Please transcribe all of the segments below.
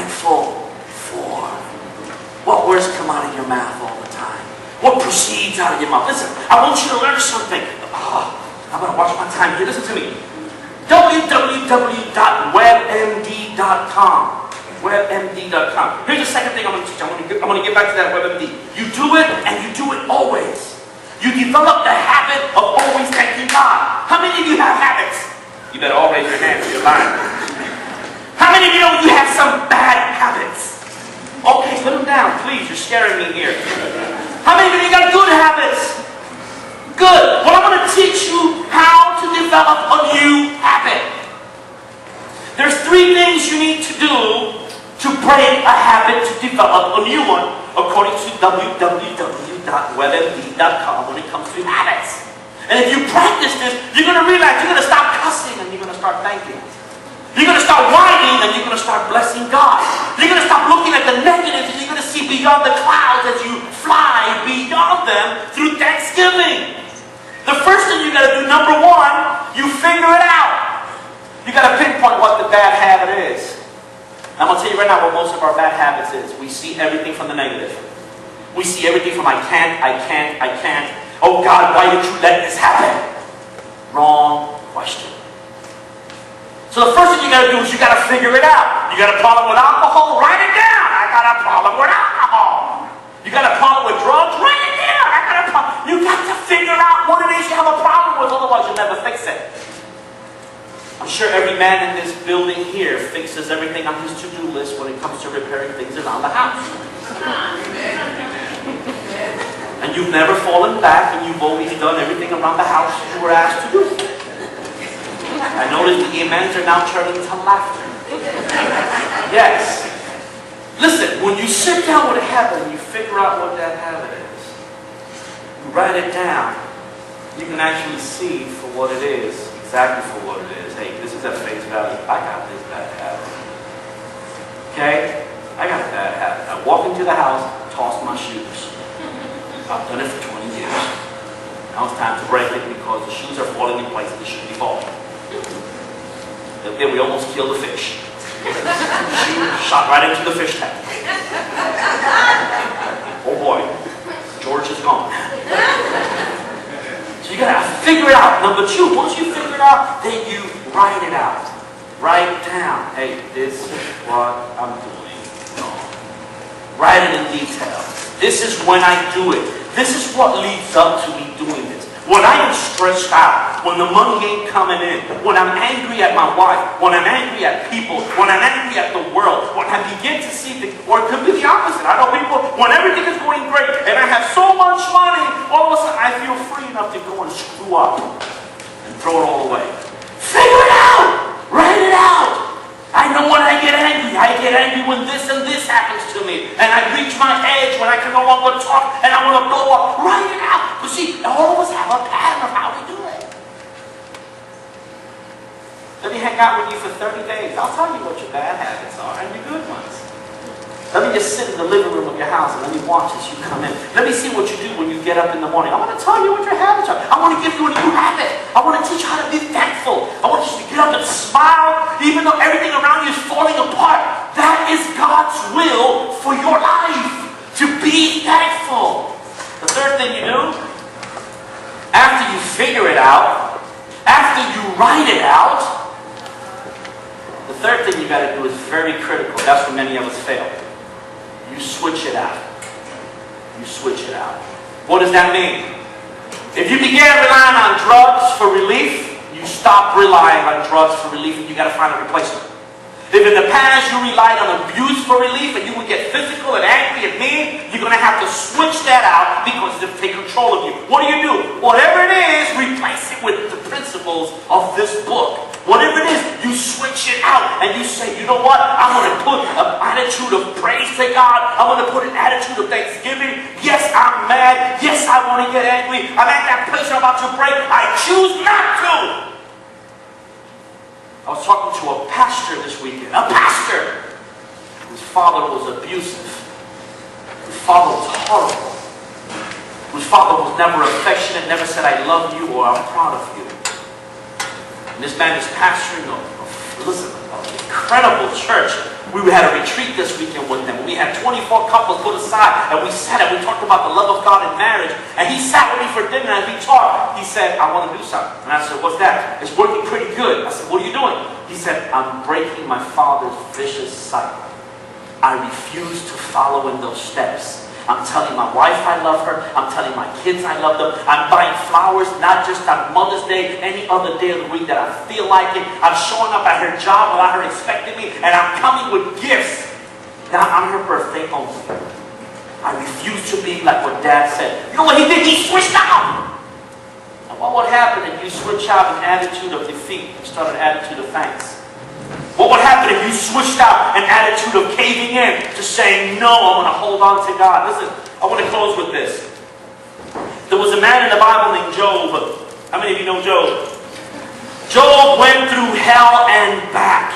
thankful for? What words come out of your mouth all the time? What proceeds out of your mouth? Listen, I want you to learn something. I'm going to watch my time here. Listen to me. www.webmd.com. Webmd.com. Here's the second thing I'm going to teach. I'm going to get back to that WebMD. You do it, and you do it always. You develop the habit of always thanking God. How many of you have habits? You better all raise your hands if you're lying. How many of you know you have some bad habits? Okay, put them down, please. You're scaring me here. How many of you got good habits? Good. Well, I'm going to teach you how to develop a new habit. There's 3 things you need to do to break a habit to develop a new one, according to www.webmd.com when it comes to habits. And if you practice this, you're going to realize you're going to stop cussing and you're going to start thanking. You're going to start whining and you're going to start blessing God. You're going to stop looking at the negatives and you're going to see beyond the clouds as you fly beyond them through Thanksgiving. The first thing you got to do, number 1, you figure it out. You got to pinpoint what the bad habit is. I'm going to tell you right now what most of our bad habits is. We see everything from the negative. We see everything from I can't. Oh God, why did you let this happen? Wrong question. So the first thing you got to do is you got to figure it out. You got a problem with alcohol? Write it down. I got a problem with alcohol. You got a problem with drugs? Write it down. I got a problem. You got to figure out what it is you have a problem with, otherwise you'll never fix it. I'm sure every man in this building here fixes everything on his to-do list when it comes to repairing things around the house. And you've never fallen back and you've always done everything around the house you were asked to do. I noticed the amens are now turning to laughter. Yes. Listen, when you sit down with a habit and you figure out what that habit is, you write it down, you can actually see for what it is, exactly for what it is. Hey, this is at face value. I got this bad habit. Okay? I got a bad habit. I walk into the house, toss my shoes. I've done it for 20 years. Now it's time to break it because the shoes are falling in place and they shouldn't be falling. Okay, we almost killed the fish. Shoe shot right into the fish tank. Oh boy, George is gone. So you gotta figure it out. Number 2, once you figure it out, then you write it out. Write down, hey, this is what I'm doing. Write it in detail. This is when I do it. This is what leads up to me doing this. When I am stressed out, when the money ain't coming in, when I'm angry at my wife, when I'm angry at people, when I'm angry at the world, when I begin to see the, or it could be the opposite. I know people, when everything is going great and I have so much money, all of a sudden I feel free enough to go and screw up and throw it all away. Figure it out! Write it out! I know when I get angry when this and this happens to me. And I reach my edge when I can no longer talk and I want to blow up. Write it out. But see, all of us have a pattern of how we do it. Let me hang out with you for 30 days. I'll tell you what your bad habits are and your good ones. Let me just sit in the living room of your house and let me watch as you come in. Let me see what you do when you get up in the morning. I want to tell you what your habits are. I want to give you a new habit. I want to teach you how to be thankful. I want you to get up and smile even though everything around you is falling apart. That is God's will for your life. To be thankful. The third thing you do, after you figure it out, after you write it out, the third thing you got to do is very critical. That's where many of us fail. You switch it out. You switch it out. What does that mean? If you began relying on drugs for relief, you stop relying on drugs for relief and you got to find a replacement. If in the past you relied on abuse for relief and you would get physical and angry and mean, you're going to have to switch that out because it'll take control of you. What do? Whatever it is, replace it with the principles of this book. Whatever it is, you switch it out and you say, you know what? I'm going to put an attitude of praise to God. I'm going to put an attitude of thanksgiving. Yes, I'm mad. Yes, I want to get angry. I'm at that place I'm about to break. I choose not to. I was talking to a pastor this weekend. A pastor whose father was abusive. Whose father was horrible. Whose father was never affectionate, never said, I love you or I'm proud of you. And this man is pastoring an incredible church We had a retreat this weekend with them. We had 24 couples put aside, and we sat and we talked about the love of God in marriage. And he sat with me for dinner and we talked. He said, I want to do something. And I said, what's that? It's working pretty good. I said, what are you doing? He said, I'm breaking my father's vicious cycle. I refuse to follow in those steps. I'm telling my wife I love her. I'm telling my kids I love them. I'm buying flowers, not just on Mother's Day, any other day of the week that I feel like it. I'm showing up at her job without her expecting me, and I'm coming with gifts. Now, on her birthday only. I refuse to be like what Dad said. You know what he did? He switched out. And what would happen if you switch out an attitude of defeat and start an attitude of thanks? What would happen if you switched out an attitude of caving in to saying, no, I'm going to hold on to God? Listen, I want to close with this. There was a man in the Bible named Job. How many of you know Job? Job went through hell and back.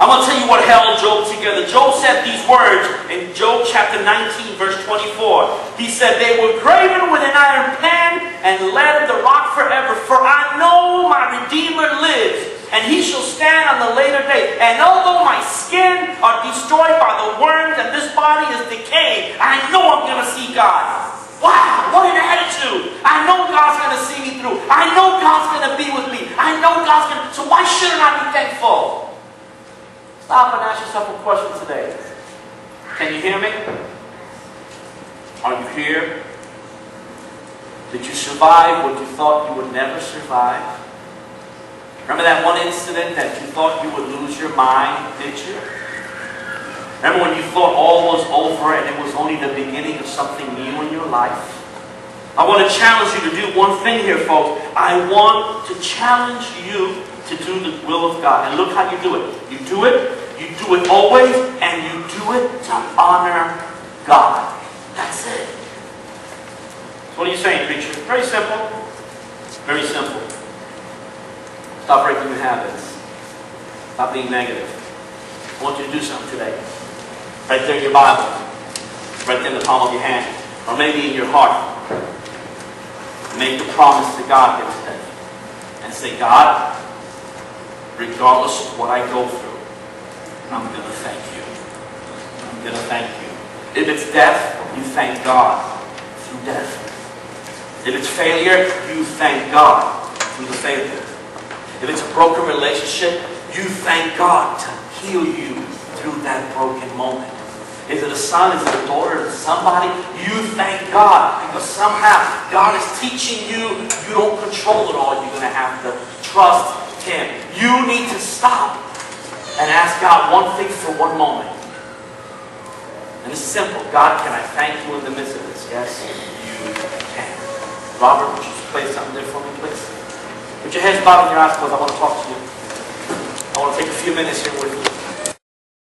I'm going to tell you what held Job together. Job said these words in Job chapter 19, verse 24. He said, they were graven with an iron pen and lead of the rock forever. For I know my Redeemer lives, and he shall stand on the later day. And although my skin are destroyed by the worms and this body is decayed, I know I'm going to see God. Wow, what an attitude. I know God's going to see me through. I know God's going to be with me. I know God's going to... So why shouldn't I be thankful? Stop and ask yourself a question today. Can you hear me? Are you here? Did you survive what you thought you would never survive? Remember that one incident that you thought you would lose your mind, did you? Remember when you thought all was over and it was only the beginning of something new in your life? I want to challenge you to do one thing here, folks. I want to challenge you to do the will of God. And look how you do it. You do it always, and you do it to honor God. That's it. So what are you saying, preacher? Very simple. Very simple. Stop breaking your habits. Stop being negative. I want you to do something today. Right there in your Bible. Right there in the palm of your hand. Or maybe in your heart. Make the promise to God here today. And say, God, regardless of what I go through, I'm going to thank you. I'm going to thank you. If it's death, you thank God through death. If it's failure, you thank God through the failure. If it's a broken relationship, you thank God to heal you through that broken moment. Is it a son? Is it a daughter? Is it somebody? You thank God because somehow God is teaching you. You don't control it all. You're going to have to trust Him. You need to stop and ask God one thing for one moment. And it's simple. God, can I thank you in the midst of this? Yes, you can. Robert, would you play something there for me, please? Put your heads bowed and your eyes closed. I want to talk to you. I want to take a few minutes here with you.